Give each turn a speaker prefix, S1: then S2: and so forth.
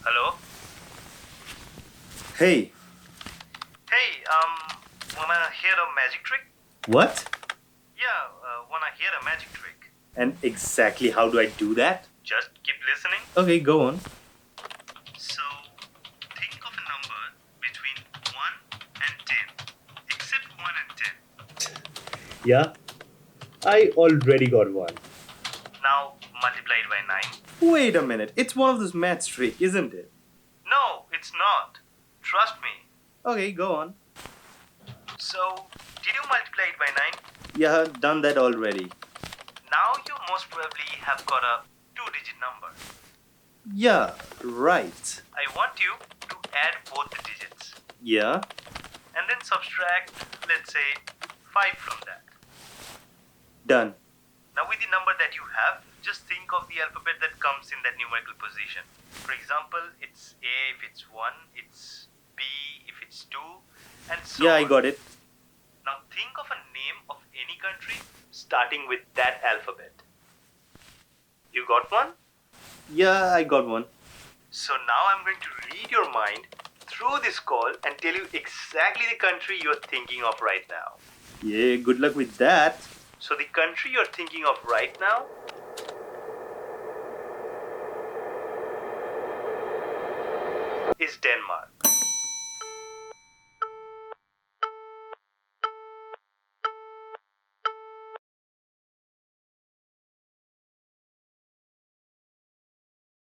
S1: Hello?
S2: Hey,
S1: Hey, wanna hear a magic trick?
S2: what?
S1: Yeah, wanna hear a magic trick.
S2: And exactly how do I do that?
S1: Just keep listening.
S2: Okay, go on.
S1: So, think of a number between 1 and 10. Except 1 and 10.
S2: Yeah, I already got one.
S1: Now, multiply it by 9.
S2: Wait a minute, it's one of those maths trick, isn't it?
S1: No, it's not. Trust me.
S2: Okay, go on.
S1: So, did you multiply it by 9?
S2: Yeah, done that already.
S1: Now you most probably have got a 2-digit number.
S2: Yeah, right.
S1: I want you to add both the digits.
S2: Yeah,
S1: And then subtract, let's say, 5 from that.
S2: done.
S1: Now with the number that you have, just think of the alphabet that comes in that numerical position. For example, it's A if it's 1, it's B if it's 2, and so
S2: Yeah, I
S1: on.
S2: got it.
S1: Now think of a name of any country starting with that alphabet. You got one?
S2: Yeah, I got one.
S1: So now I'm going to read your mind through this call and tell you exactly the country you're thinking of right now.
S2: Yeah, good luck with that.
S1: So the country you're thinking of right now is Denmark.